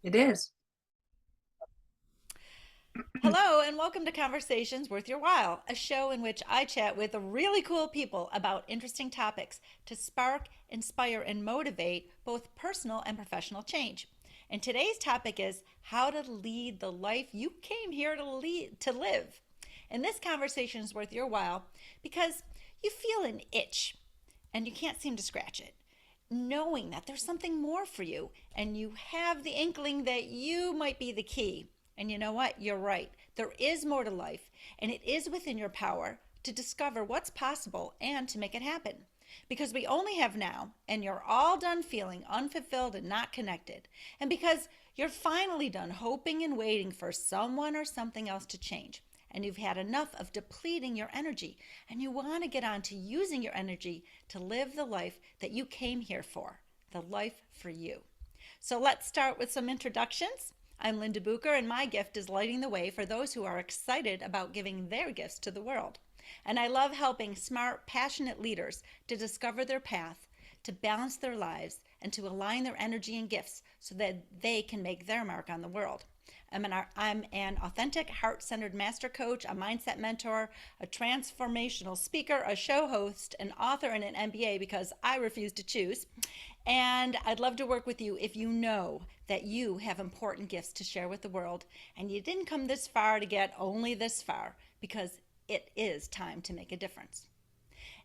It is. Hello, and welcome to Conversations Worth Your While, a show in which I chat with really cool people about interesting topics to spark, inspire, and motivate both personal and professional change. And today's topic is how to lead the life you came here to live. And this conversation is worth your while because you feel an itch and you can't seem to scratch it, knowing that there's something more for you, and you have the inkling that you might be the key. And you know what? You're right. There is more to life, and it is within your power to discover what's possible and to make it happen. Because we only have now, and you're all done feeling unfulfilled and not connected. And because you're finally done hoping and waiting for someone or something else to change. And you've had enough of depleting your energy, and you want to get on to using your energy to live the life that you came here for, the life for you. So let's start with some introductions. I'm Linda Bucher, and my gift is lighting the way for those who are excited about giving their gifts to the world. And I love helping smart, passionate leaders to discover their path, to balance their lives, and to align their energy and gifts so that they can make their mark on the world. I'm an authentic, heart centered master coach, a mindset mentor, a transformational speaker, a show host, an author, and an MBA because I refuse to choose. And I'd love to work with you if you know that you have important gifts to share with the world and you didn't come this far to get only this far, because it is time to make a difference.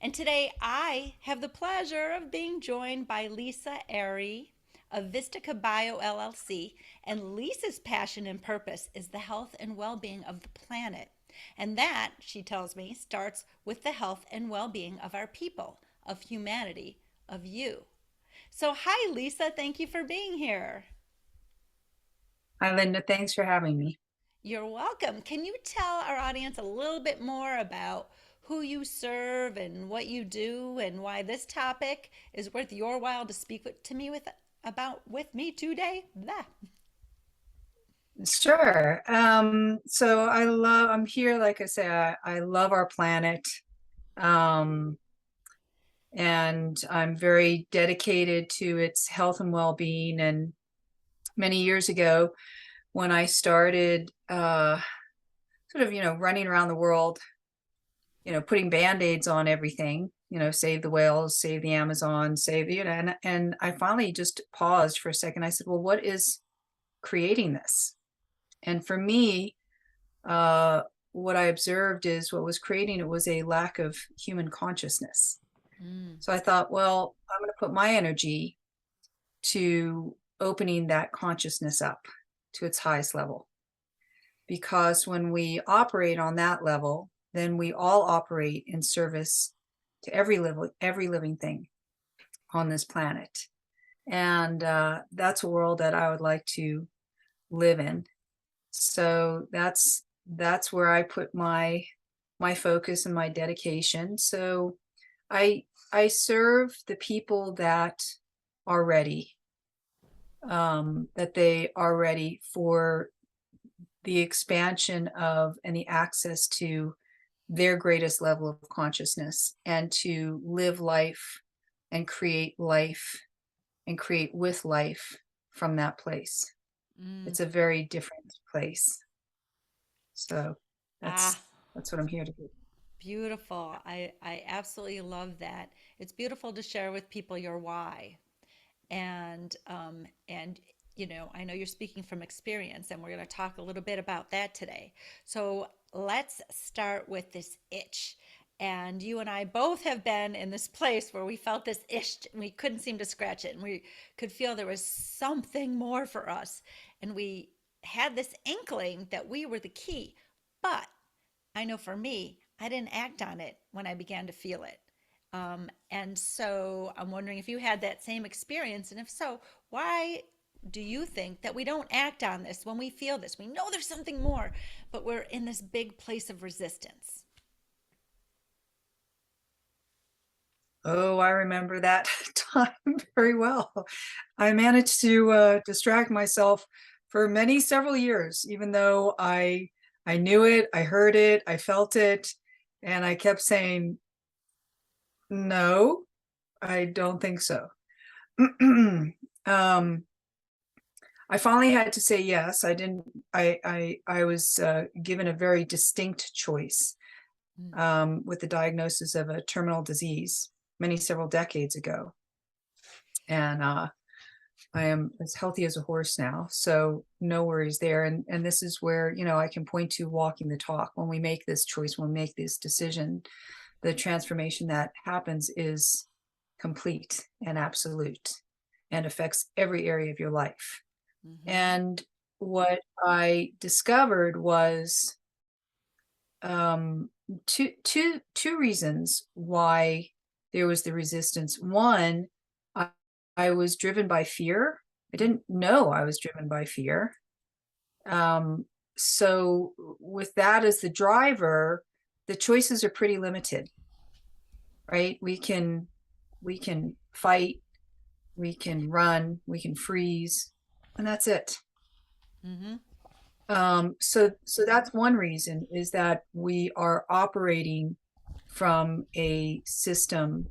And today I have the pleasure of being joined by Lisa Arie of Vista Caballo LLC. And Lisa's passion and purpose is the health and well being of the planet. And that, she tells me, starts with the health and well being of our people, of humanity, of you. So, hi, Lisa. Thank you for being here. Hi, Linda. Thanks for having me. You're welcome. Can you tell our audience a little bit more about who you serve and what you do, and why this topic is worth your while to speak to me with me today? Blah. Sure. I'm here, like I say, I love our planet. Um, and I'm very dedicated to its health and well-being. And many years ago, when I started sort of, running around the world, putting band-aids on everything, save the whales, save the Amazon, save the, and I finally just paused for a second. I said, well, what is creating this? And for me, uh, what I observed is what was creating it was a lack of human consciousness. Mm, So I thought, well, I'm going to put my energy to opening that consciousness up to its highest level. Because when we operate on that level, then we all operate in service to every living thing on this planet. And that's a world that I would like to live in. So that's where I put my focus and my dedication. So I I serve the people that are ready, that they are ready for the expansion of and the access to their greatest level of consciousness, and to live life and create with life from that place. mm. It's a very different place. So Ah, that's what I'm here to do. beautiful. I absolutely love that. It's beautiful to share with people your why. And I know you're speaking from experience, and we're going to talk a little bit about that today. So let's start with this itch. And you and I both have been in this place where we felt this itch and we couldn't seem to scratch it, and we could feel there was something more for us, and we had this inkling that we were the key. But I know for me, I didn't act on it when I began to feel it. And so I'm wondering if you had that same experience. And if so, why do you think that we don't act on this when we feel this? We know there's something more, but we're in this big place of resistance. Oh, I remember that time very well. I managed to distract myself for several years, even though I knew it, I heard it, I felt it, and I kept saying, no, I don't think so. um, I finally had to say yes. I didn't, I was given a very distinct choice Mm. with the diagnosis of a terminal disease several decades ago. And I am as healthy as a horse now, so no worries there. And this is where, I can point to walking the talk. When we make this choice, when we make this decision, the transformation that happens is complete and absolute and affects every area of your life. Mm-hmm. And what I discovered was two reasons why there was the resistance. One, I, I was driven by fear. I didn't know I was driven by fear. Um, so with that as the driver, the choices are pretty limited, right? We can fight, we can run, we can freeze, and that's it. Mm-hmm. So that's one reason, is that we are operating from a system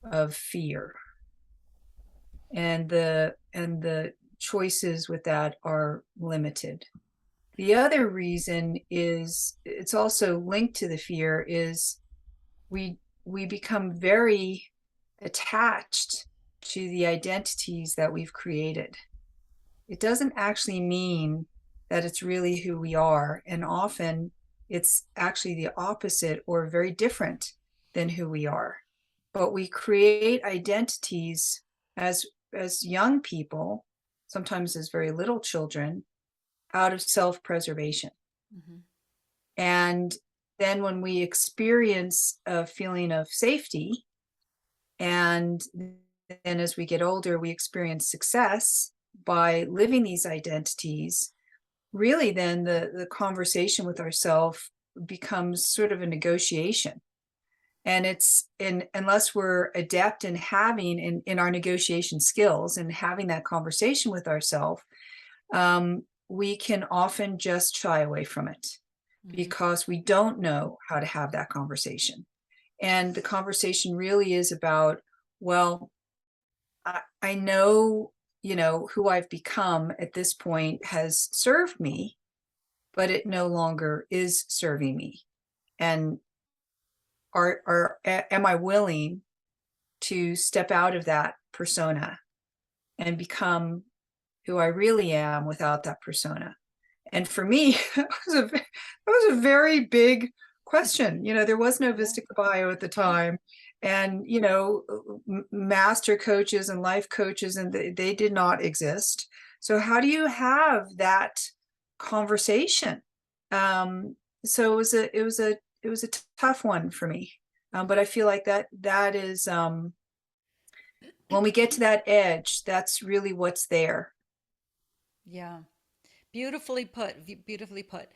of fear, and the choices with that are limited. The other reason is, it's also linked to the fear, is we we become very attached to the identities that we've created. It doesn't actually mean that it's really who we are. And often it's actually the opposite or very different than who we are. But we create identities as young people, sometimes as very little children, out of self-preservation. Mm-hmm. And then when we experience a feeling of safety, and then as we get older, we experience success by living these identities, really then the conversation with ourselves becomes sort of a negotiation. And unless we're adept in having in our negotiation skills and having that conversation with ourselves, we can often just shy away from it Mm-hmm. because we don't know how to have that conversation. And the conversation really is about, well, I know, who I've become at this point has served me, but it no longer is serving me. And am I willing to step out of that persona and become who I really am without that persona? And for me, that was a very big question. There was no Yeah. Vista Caballo at the time. And, master coaches and life coaches, and they did not exist. So how do you have that conversation? So it was a tough one for me. But I feel like that is, when we get to that edge, that's really what's there. Yeah. Beautifully put. Beautifully put.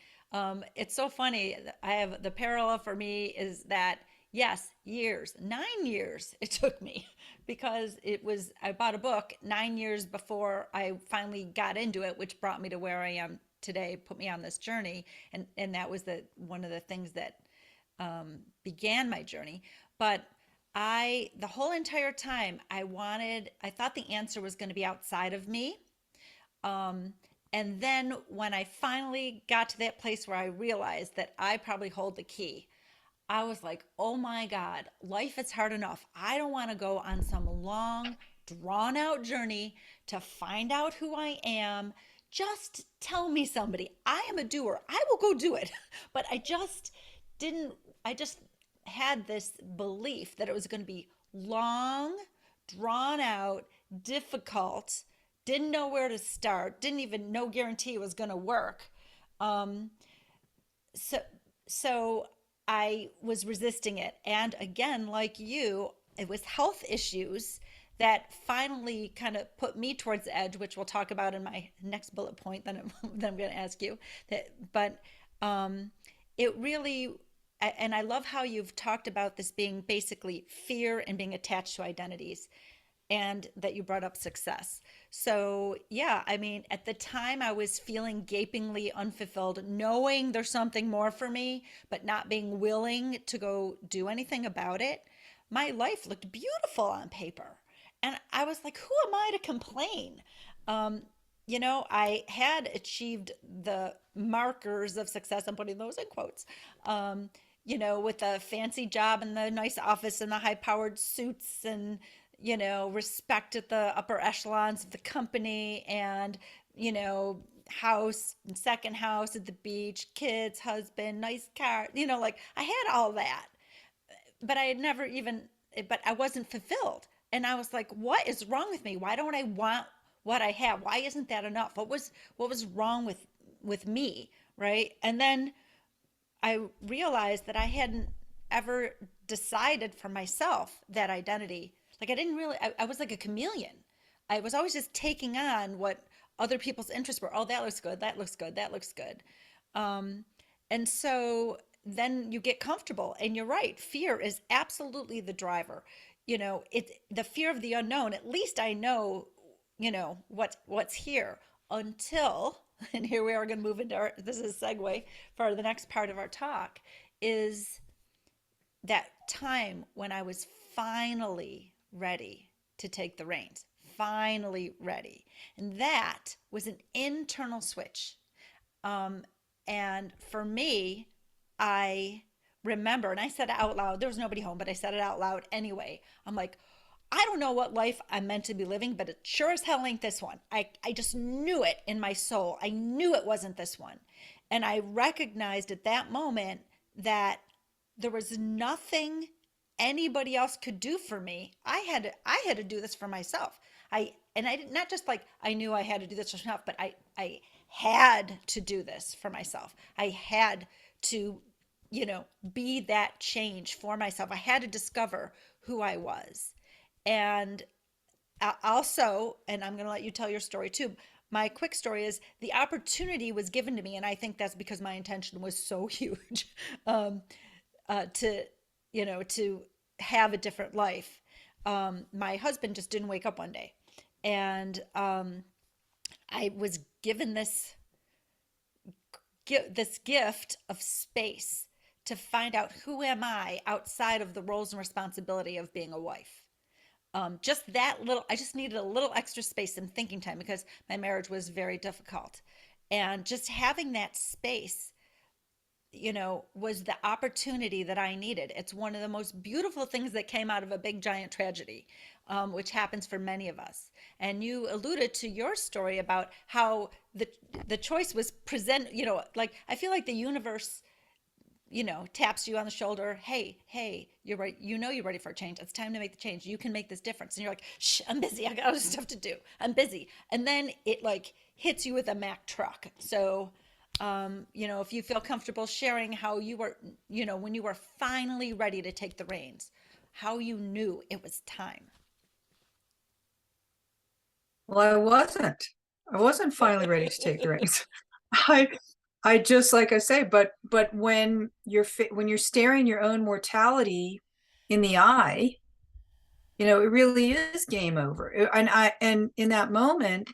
It's so funny. I have the parallel for me is that yes, years, 9 years it took me because I bought a book 9 years before I finally got into it, which brought me to where I am today, put me on this journey, and that was the one of the things that began my journey. But the whole entire time I thought the answer was going to be outside of me. Um, and then when I finally got to that place where I realized that I probably hold the key, I was like, oh my God, life is hard enough. I don't want to go on some long, drawn out journey to find out who I am. Just tell me somebody. I am a doer. I will go do it. But didn't, I just had this belief that it was going to be long, drawn out, difficult, didn't know where to start, didn't even no guarantee it was going to work. Um, so so I was resisting it, and again, like you, it was health issues that finally kind of put me towards the edge, which we'll talk about in my next bullet point that I'm going to ask you. But um, it really, and I love how you've talked about this being basically fear and being attached to identities, and that you brought up success. So, yeah, I mean, at the time I was feeling gapingly unfulfilled, knowing there's something more for me, but not being willing to go do anything about it. My life looked beautiful on paper. And I was like, who am I to complain? Um, I had achieved the markers of success. I'm putting those in quotes. Um, with a fancy job and the nice office and the high powered suits and, respect at the upper echelons of the company and, you know, house and second house at the beach, kids, husband, nice car, like I had all that, but I had never even, but I wasn't fulfilled. And I was like, what is wrong with me? Why don't I want what I have? Why isn't that enough? What was wrong with me? Right. And then I realized that I hadn't ever decided for myself that identity. Like I didn't really, I was like a chameleon. I was always just taking on what other people's interests were. Oh, that looks good. That looks good. That looks good. Um, and so then you get comfortable. And you're right. Fear is absolutely the driver. The fear of the unknown. At least I know, what's here until, and here we are going to move into this is a segue for the next part of our talk, is that time when I was finally ready to take the reins, finally ready. And that was an internal switch. Um, and for me, I remember, and I said it out loud, there was nobody home, but I said it out loud anyway. I'm like, I don't know what life I'm meant to be living, but it sure as hell ain't this one. I just knew it in my soul. I knew it wasn't this one. And I recognized at that moment that there was nothing anybody else could do for me. I had to do this for myself. I did not just like I knew I had to do this for myself, but I had to do this for myself. I had to, be that change for myself. I had to discover who I was. And also, and I'm going to let you tell your story too. My quick story is the opportunity was given to me, and I think that's because my intention was so huge, to, to have a different life. My husband just didn't wake up one day, and I was given this gift of space to find out who am I outside of the roles and responsibility of being a wife. Just that little, I just needed a little extra space and thinking time because my marriage was very difficult. And just having that space, was the opportunity that I needed. It's one of the most beautiful things that came out of a big giant tragedy, which happens for many of us. And you alluded to your story about how the choice was present. Like I feel like the universe, taps you on the shoulder. Hey, you're right. You're ready for a change. It's time to make the change. You can make this difference. And you're like, shh, I'm busy. I got other stuff to do. I'm busy. And then it like hits you with a Mack truck. So, if you feel comfortable sharing how you were, when you were finally ready to take the reins, how you knew it was time. Well, I wasn't finally ready to take the reins. I I just like I say, but when you're staring your own mortality in the eye, it really is game over. And in that moment,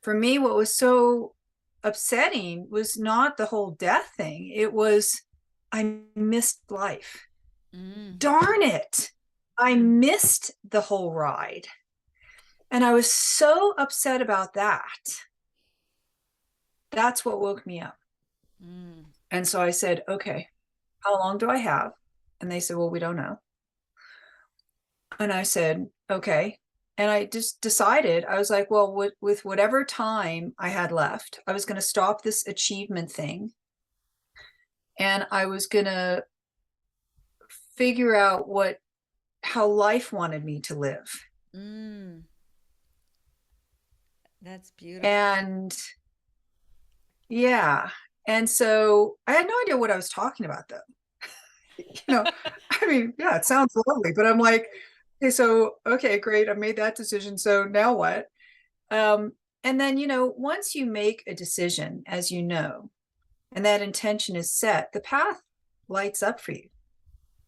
for me, what was so upsetting was not the whole death thing. It was I missed life. Mm. Darn it. I missed the whole ride. And I was so upset about that. That's what woke me up. Mm. And so I said, okay, how long do I have? And they said, well, we don't know. And I said, okay. And I just decided, I was like, well, with whatever time I had left, I was going to stop this achievement thing. And I was going to figure out how life wanted me to live. Mm. That's beautiful. And yeah. And so I had no idea what I was talking about, though. you know, I mean, yeah, it sounds lovely, but I'm like, okay, great. I made that decision. So now what? And then, once you make a decision, as you know, and that intention is set, the path lights up for you,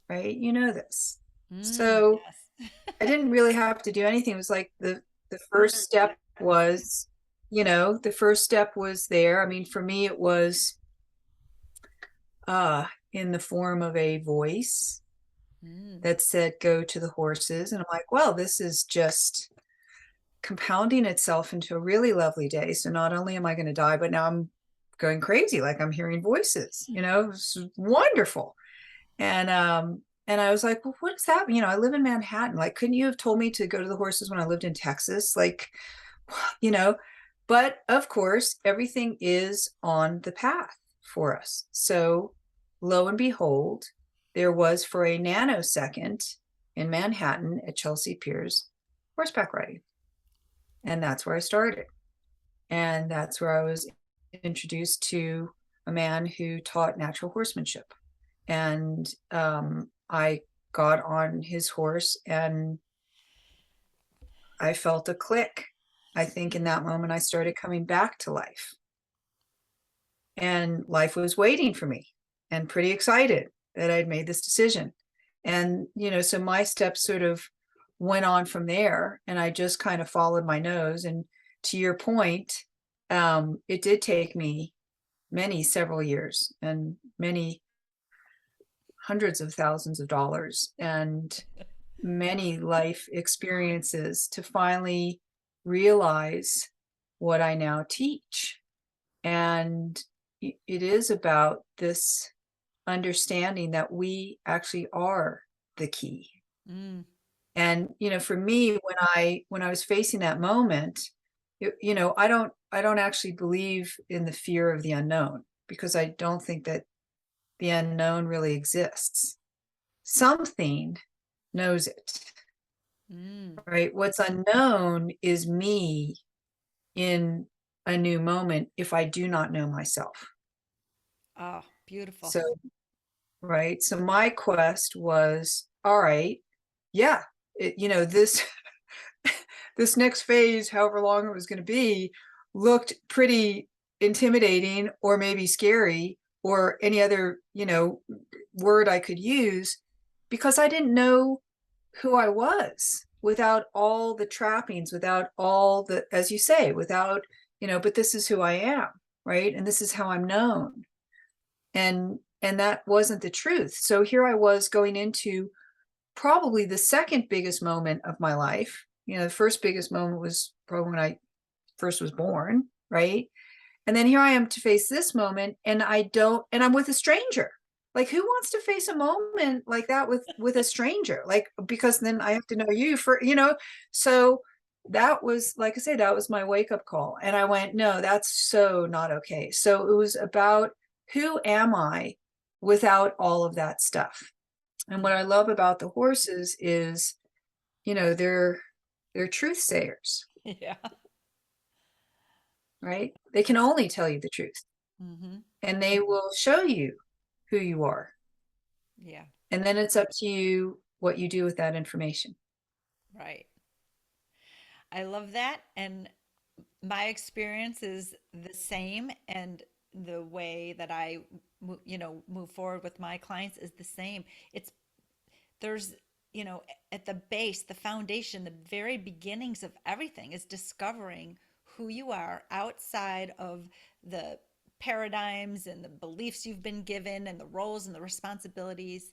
right? You know this. So Yes. I didn't really have to do anything. It was like the first step was, the first step was there. I mean, for me, it was in the form of a voice Mm. that said, go to the horses. And I'm like, well, this is just, compounding itself into a really lovely day. So not only am I going to die, but now I'm going crazy. Like I'm hearing voices, it's wonderful. And I was like, well, what is happening? I live in Manhattan. Like, couldn't you have told me to go to the horses when I lived in Texas? Like, you know, but of course, everything is on the path for us. So lo and behold, there was for a nanosecond in Manhattan at Chelsea Piers horseback riding. And that's where I started. And that's where I was introduced to a man who taught natural horsemanship. And I got on his horse and I felt a click. I think in that moment, I started coming back to life. And life was waiting for me and pretty excited that I'd made this decision. And, so my steps sort of went on from there and I just kind of followed my nose. And to your point, it did take me several years and many hundreds of thousands of dollars and many life experiences to finally realize what I now teach. And it is about this understanding that we actually are the key. Mm. And, for me, when I was facing that moment, I don't actually believe in the fear of the unknown because I don't think that the unknown really exists. Something knows it, Mm. right? What's unknown is me in a new moment if I do not know myself. Oh, beautiful. So, right. So my quest was, all right, yeah, this this next phase, however long it was going to be, looked pretty intimidating or maybe scary or any other, word I could use because I didn't know who I was without all the trappings, without all the, as you say, without, but this is who I am, right? And this is how I'm known. And that wasn't the truth. So here I was going into probably the second biggest moment of my life. The first biggest moment was probably when I first was born, right? And then here I am to face this moment, and I'm with a stranger. Like, who wants to face a moment like that with a stranger? Like, because then I have to know you so that was, like I say, that was my wake-up call. And I went, no, that's so not okay. So it was about who am I without all of that stuff. And what I love about the horses is, they're truth sayers, Yeah. right? They can only tell you the truth Mm-hmm. and they will show you who you are. Yeah. And then it's up to you what you do with that information. Right. I love that. And my experience is the same. And the way that I, move forward with my clients is the same. There's, at the base, the foundation, the very beginnings of everything is discovering who you are outside of the paradigms and the beliefs you've been given and the roles and the responsibilities.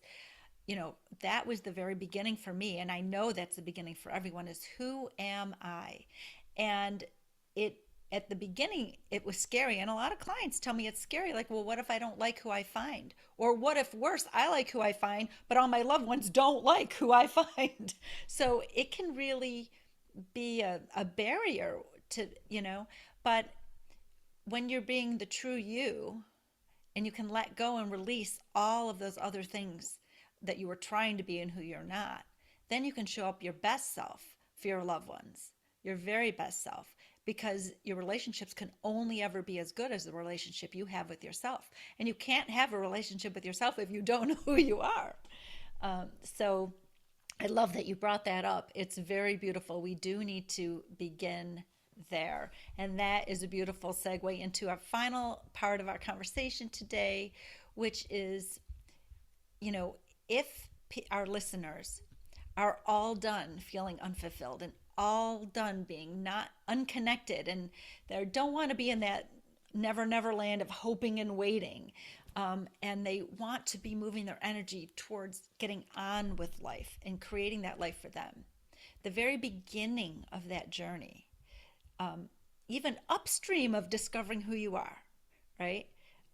That was the very beginning for me. And I know that's the beginning for everyone is who am I? And it, at the beginning, it was scary. And a lot of clients tell me it's scary. Like, well, what if I don't like who I find? Or what if worse, I like who I find, but all my loved ones don't like who I find? So it can really be a barrier to, but when you're being the true you, and you can let go and release all of those other things that you were trying to be and who you're not, then you can show up your best self for your loved ones, your very best self, because your relationships can only ever be as good as the relationship you have with yourself. And you can't have a relationship with yourself if you don't know who you are. So I love that you brought that up. It's very beautiful. We do need to begin there. And that is a beautiful segue into our final part of our conversation today, which is, if our listeners are all done feeling unfulfilled and all done being not unconnected and they don't want to be in that never land of hoping and waiting, and they want to be moving their energy towards getting on with life and creating that life for them, the very beginning of that journey, even upstream of discovering who you are, right?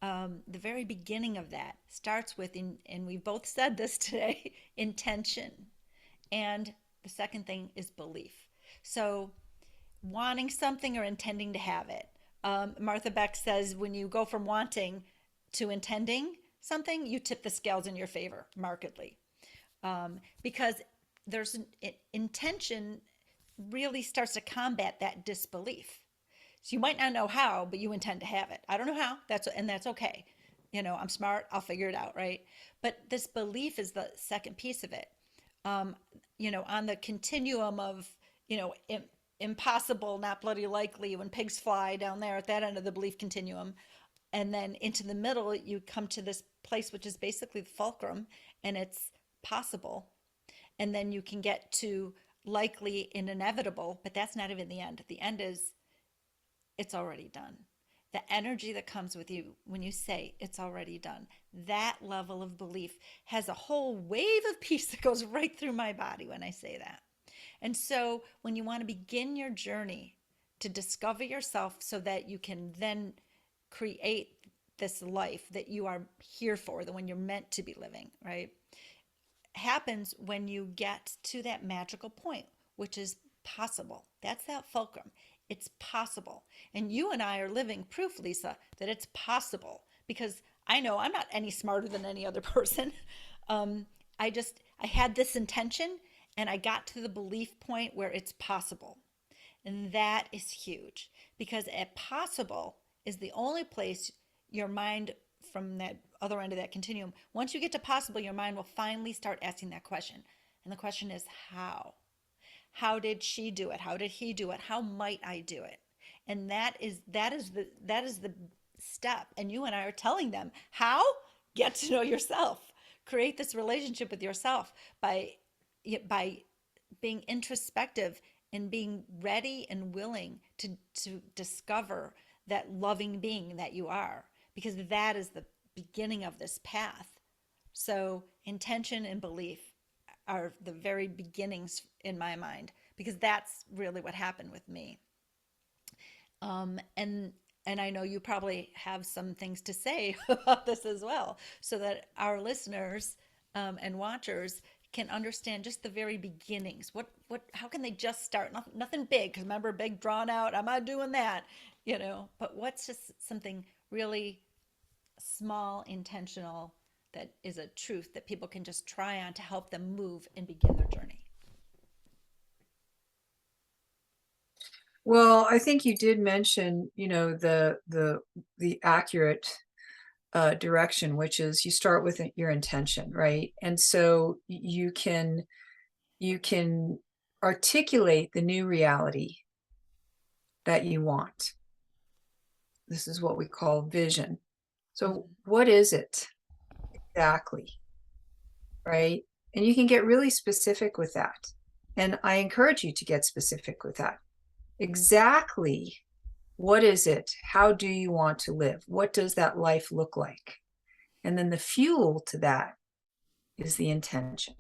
The very beginning of that starts with, and we both said this today, intention. And the second thing is belief. So, wanting something or intending to have it. Martha Beck says when you go from wanting to intending something, you tip the scales in your favor markedly. Because there's intention really starts to combat that disbelief. So you might not know how, but you intend to have it. I don't know how. That's okay. I'm smart. I'll figure it out, right? But this belief is the second piece of it. On the continuum of, impossible, not bloody likely, when pigs fly down there at that end of the belief continuum, and then into the middle, you come to this place which is basically the fulcrum, and it's possible. And then you can get to likely and inevitable, but that's not even the end. The end is it's already done. The energy that comes with you when you say it's already done, that level of belief has a whole wave of peace that goes right through my body when I say that. And so when you want to begin your journey to discover yourself so that you can then create this life that you are here for, the one you're meant to be living, right? Happens when you get to that magical point, which is possible. That's that fulcrum. It's possible. And you and I are living proof, Lisa, that it's possible, because I know I'm not any smarter than any other person. I had this intention and I got to the belief point where it's possible. And that is huge, because at possible is the only place your mind, from that other end of that continuum, once you get to possible, your mind will finally start asking that question. And the question is how? How did she do it? How did he do it? How might I do it? And that is the step. And you and I are telling them how. Get to know yourself. Create this relationship with yourself by being introspective and being ready and willing to discover that loving being that you are, because that is the beginning of this path. So intention and belief are the very beginnings in my mind, because that's really what happened with me. And I know you probably have some things to say about this as well, so that our listeners and watchers can understand just the very beginnings. How can they just start? Nothing big, because remember, big, drawn out, I'm not doing that, but what's just something really small, intentional, that is a truth that people can just try on to help them move and begin their journey. Well, I think you did mention, the accurate direction, which is you start with your intention, right? And so you can articulate the new reality that you want. This is what we call vision. So what is it exactly, right? And you can get really specific with that. And I encourage you to get specific with that. Exactly what is it? How do you want to live? What does that life look like? And then the fuel to that is the intention.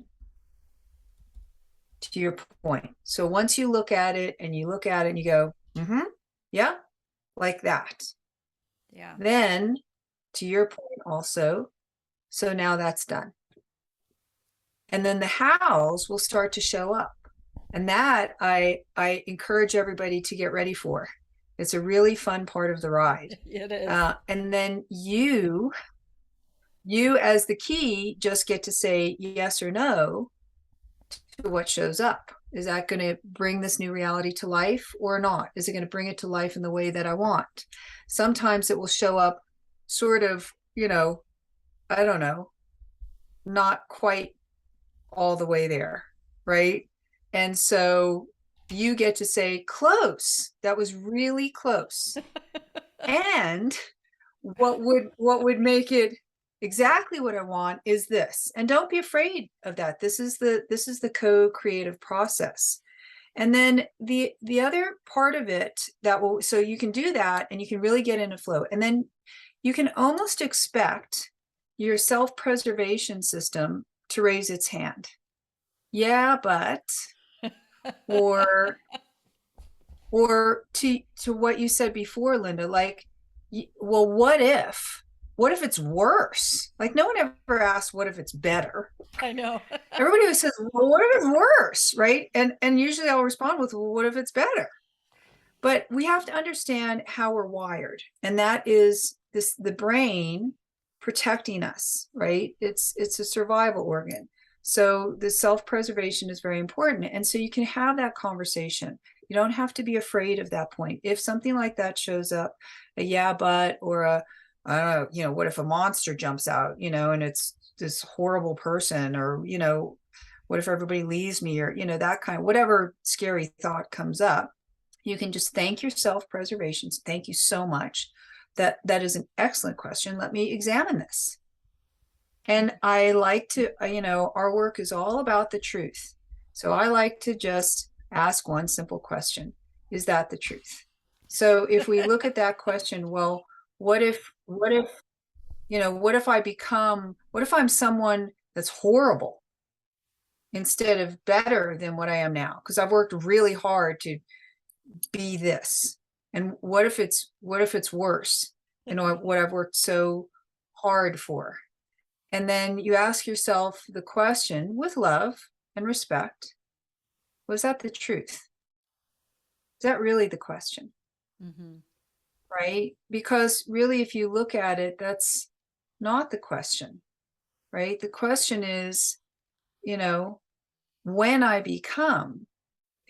To your point. So once you look at it and you go, yeah, like that. Yeah. Then to your point also, so now that's done. And then the hows will start to show up. And that I encourage everybody to get ready for. It's a really fun part of the ride. It is. And then you as the key just get to say yes or no to what shows up. Is that going to bring this new reality to life or not? Is it going to bring it to life in the way that I want? Sometimes it will show up sort of, I don't know, not quite all the way there, right? And so you get to say, close. That was really close. And what would make it exactly what I want is this. And don't be afraid of that. This is the co-creative process. And then the other part of it so you can do that and you can really get into flow. And then you can almost expect your self-preservation system to raise its hand. Yeah, but or to what you said before, Linda, like, well, what if it's worse? Like, no one ever asks what if it's better. I know. Everybody always says, well, what if it's worse, right? And usually I'll respond with, well, what if it's better? But we have to understand how we're wired, and that is this the brain protecting us, right? It's a survival organ. So the self-preservation is very important. And so you can have that conversation. You don't have to be afraid of that point. If something like that shows up, a yeah, but, or a, I don't know, what if a monster jumps out, and it's this horrible person, or, what if everybody leaves me, or, that kind of, whatever scary thought comes up, you can just thank your self-preservation. Thank you so much. That is an excellent question. Let me examine this. And I like to, our work is all about the truth. So I like to just ask one simple question. Is that the truth? So if we look at that question, well, what if I'm someone that's horrible instead of better than what I am now? Because I've worked really hard to be this. And what if it's worse? What I've worked so hard for. And then you ask yourself the question with love and respect, was that the truth? Is that really the question? Mm-hmm. Right? Because really, if you look at it, that's not the question, right? The question is, when I become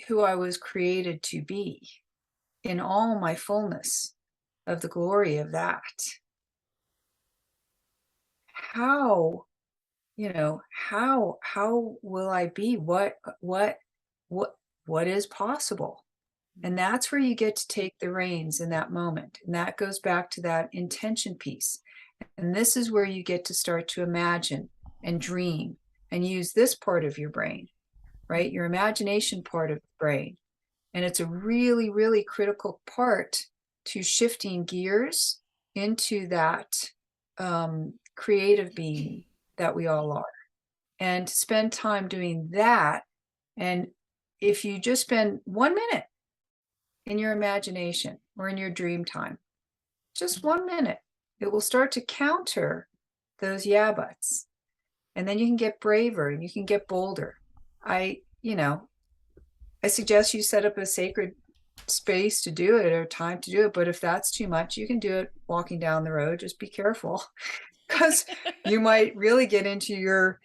who I was created to be in all my fullness of the glory of that, how how will I be? What is possible? And that's where you get to take the reins in that moment. And that goes back to that intention piece. And this is where you get to start to imagine and dream and use this part of your brain, right? Your imagination part of the brain. And it's a really, really critical part to shifting gears into that creative being that we all are. And spend time doing that. And if you just spend 1 minute in your imagination or in your dream time, just 1 minute, it will start to counter those yeah buts. And then you can get braver and you can get bolder. I suggest you set up a sacred space to do it or time to do it. But if that's too much, you can do it walking down the road. Just be careful, because you might really get into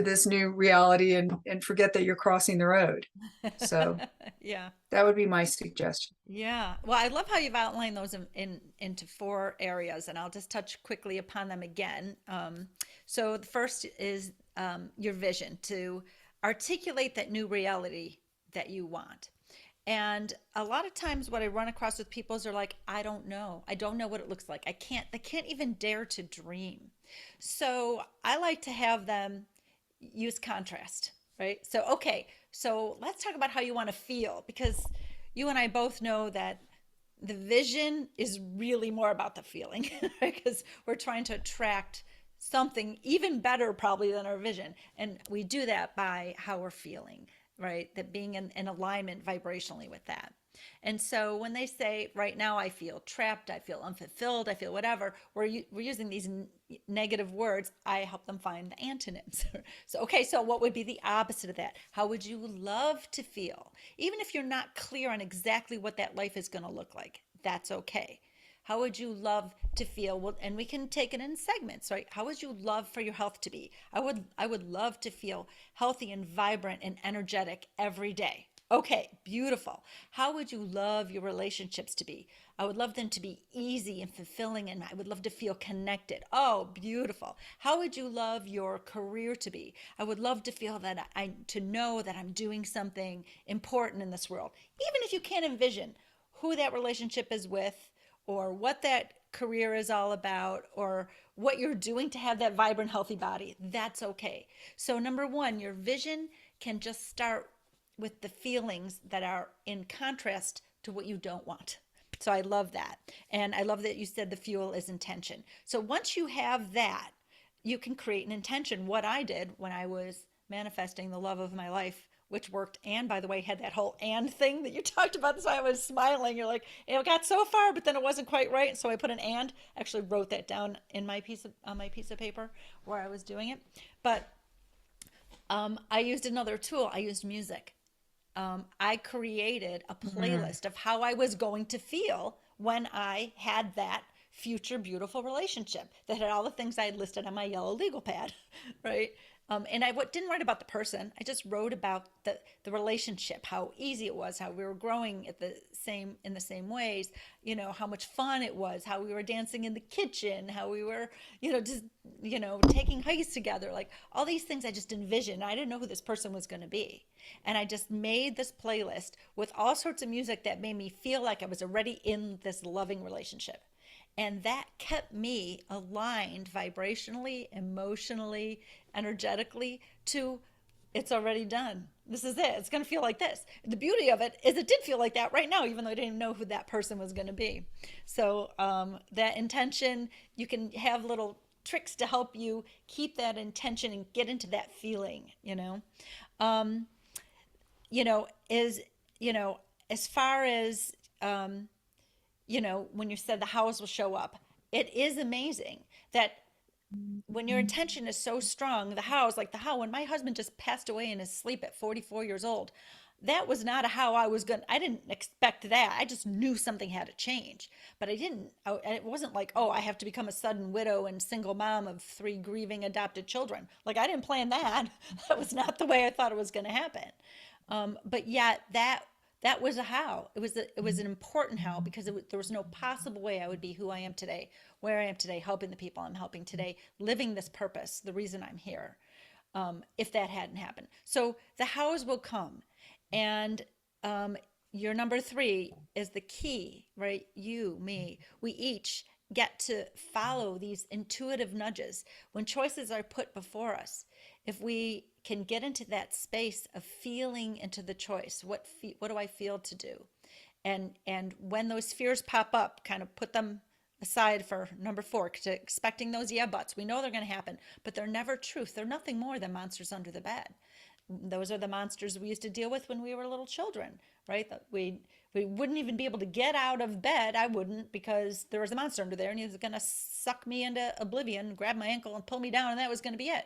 this new reality and forget that you're crossing the road. So Yeah. that would be my suggestion. Yeah. Well, I love how you've outlined those into four areas, and I'll just touch quickly upon them again. So the first is your vision, to articulate that new reality that you want. And a lot of times what I run across with people is they're like, I don't know. I don't know what it looks like. They can't even dare to dream. So I like to have them use contrast, right? So, okay, so let's talk about how you want to feel, because you and I both know that the vision is really more about the feeling, right? Because we're trying to attract something even better probably than our vision. And we do that by how we're feeling, right? That being in alignment vibrationally with that. And so when they say, right now I feel trapped, I feel unfulfilled, I feel whatever, we're using these negative words. I help them find the antonyms. So, okay, so what would be the opposite of that? How would you love to feel? Even if you're not clear on exactly what that life is going to look like, that's okay. How would you love to feel? Well, and we can take it in segments, right? How would you love for your health to be? I would love to feel healthy and vibrant and energetic every day. Okay, beautiful. How would you love your relationships to be? I would love them to be easy and fulfilling, and I would love to feel connected. Oh, beautiful. How would you love your career to be? I would love to feel that to know that I'm doing something important in this world. Even if you can't envision who that relationship is with, or what that career is all about, or what you're doing to have that vibrant, healthy body, that's okay. So, number one, your vision can just start with the feelings that are in contrast to what you don't want. So, I love that. And I love that you said the fuel is intention. So, once you have that, you can create an intention. What I did when I was manifesting the love of my life which worked. And by the way, had that whole and thing that you talked about. That's why I was smiling. You're like, it got so far, but then it wasn't quite right. So I put an and. Actually wrote that down in my piece of on my piece of paper where I was doing it. But I used another tool. I used music. I created a Mm. playlist of how I was going to feel when I had that future beautiful relationship that had all the things I had listed on my yellow legal pad, right? And I didn't write about the person. I just wrote about the relationship, how easy it was, how we were growing at the same in the same ways, how much fun it was, how we were dancing in the kitchen, how we were, just taking hikes together, like all these things I just envisioned. I didn't know who this person was going to be, and I just made this playlist with all sorts of music that made me feel like I was already in this loving relationship. And that kept me aligned vibrationally, emotionally, energetically to it's already done. This is it. It's going to feel like this. The beauty of it is it did feel like that right now, even though I didn't know who that person was going to be. So that intention, you can have little tricks to help you keep that intention and get into that feeling, Um, is, as far as, when you said the hows will show up, it is amazing that when your intention is so strong, the hows, like the how, when my husband just passed away in his sleep at 44 years old, that was not a how I didn't expect that. I just knew something had to change. But it wasn't like, oh, I have to become a sudden widow and single mom of three grieving adopted children. Like, I didn't plan that. That was not the way I thought it was going to happen. But yet that was a how. It was an important how because there was no possible way I would be who I am today, where I am today, helping the people I'm helping today, living this purpose, the reason I'm here. If that hadn't happened, so the hows will come, and your number three is the key, right? You, me, we each get to follow these intuitive nudges when choices are put before us. If we can get into that space of feeling into the choice, what do I feel to do? And when those fears pop up, kind of put them aside for number four, to expecting those yeah buts. We know they're going to happen, but they're never truth. They're nothing more than monsters under the bed. Those are the monsters we used to deal with when we were little children, right? That we wouldn't even be able to get out of bed. I wouldn't, because there was a monster under there and he was going to suck me into oblivion, grab my ankle and pull me down, and that was going to be it.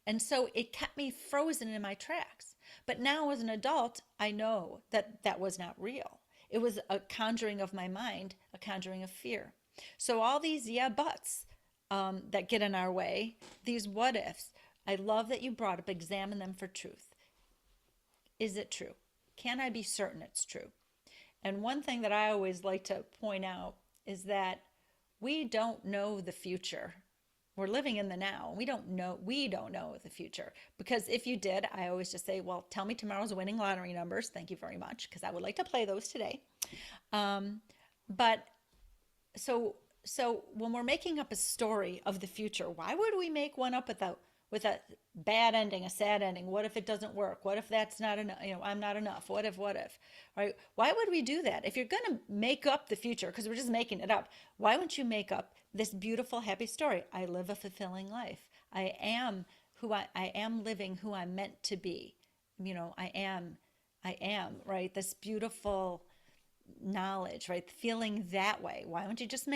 And so it kept me frozen in my tracks. But now as an adult, I know that that was not real. It was a conjuring of my mind, a conjuring of fear. So all these yeah buts that get in our way, these what ifs, I love that you brought up examine them for truth. Is it true? Can I be certain it's true? And one thing that I always like to point out is that we don't know the future. We're living in the now. We don't know the future. Because if you did, I always just say, well, tell me tomorrow's winning lottery numbers. Thank you very much, because I would like to play those today. Um, but so when we're making up a story of the future, why would we make one up with a bad ending, a sad ending? What if it doesn't work? What if that's not enough? I'm not enough. What if, right? Why would we do that? If you're going to make up the future, because we're just making it up, why wouldn't you make up this beautiful, happy story? I live a fulfilling life. I am living who I'm meant to be. I am, right? This beautiful knowledge, right? Feeling that way. Why don't you just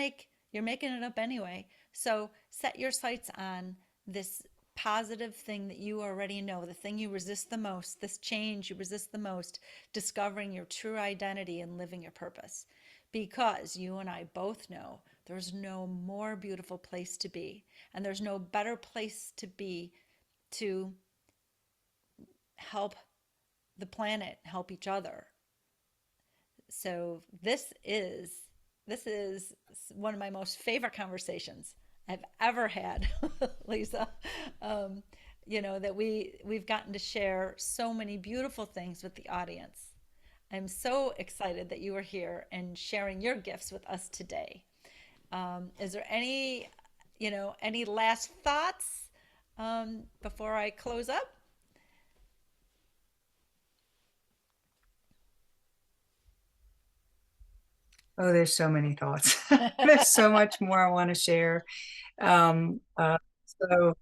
you're making it up anyway. So set your sights on this positive thing that you already know, the thing you resist the most, this change you resist the most, discovering your true identity and living your purpose. Because you and I both know there's no more beautiful place to be, and there's no better place to be to help the planet, help each other. So this is one of my most favorite conversations I've ever had, Lisa. Um, that we've gotten to share so many beautiful things with the audience. I'm so excited that you are here and sharing your gifts with us today. Is there any last thoughts before I close up? Oh, there's so many thoughts. There's so much more I want to share. Um, uh, so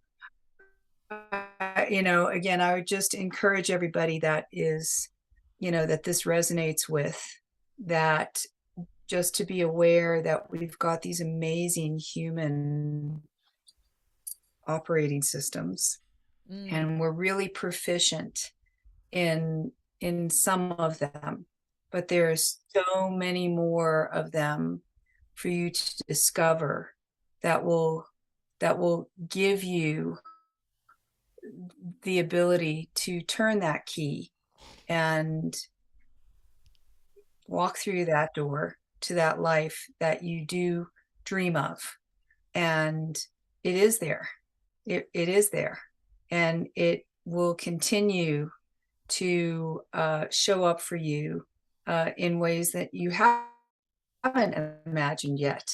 Again, I would just encourage everybody that is, that this resonates with, that just to be aware that we've got these amazing human operating systems, Mm, and we're really proficient in some of them, but there's so many more of them for you to discover that will give you the ability to turn that key and walk through that door to that life that you do dream of. And it is there. It is there. And it will continue to show up for you in ways that you haven't imagined yet.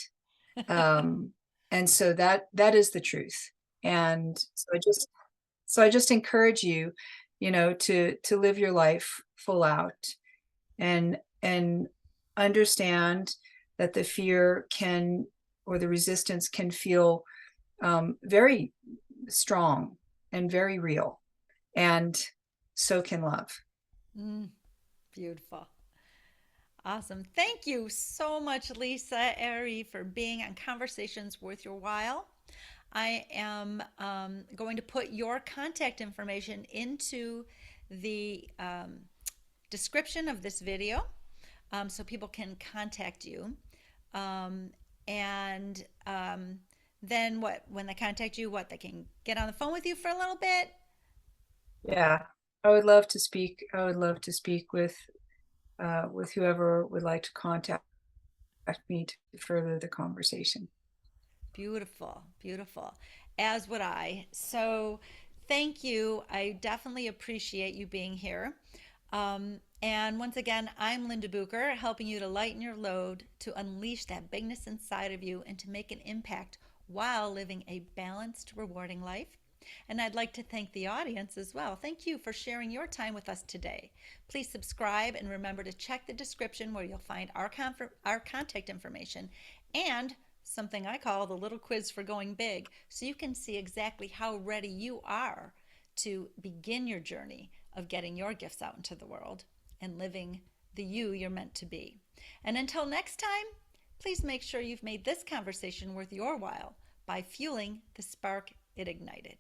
Um, and so that is the truth. And so I just encourage you, to live your life full out, and understand that the fear can, or the resistance can feel very strong and very real, and so can love. mm, beautiful. Awesome. Thank you so much, Lisa Arie, for being on Conversations Worth Your While. I am going to put your contact information into the description of this video, so people can contact you. Um, and then what? When they contact you, what, they can get on the phone with you for a little bit? Yeah, I would love to speak. I would love to speak with whoever would like to contact me to further the conversation. Beautiful, beautiful. As would I. So thank you. I definitely appreciate you being here. And once again, I'm Linda Bucher, helping you to lighten your load, to unleash that bigness inside of you, and to make an impact while living a balanced, rewarding life. And I'd like to thank the audience as well. Thank you for sharing your time with us today. Please subscribe and remember to check the description where you'll find our contact information and something I call the little quiz for going big, so you can see exactly how ready you are to begin your journey of getting your gifts out into the world and living the you you're meant to be. And until next time, please make sure you've made this conversation worth your while by fueling the spark it ignited.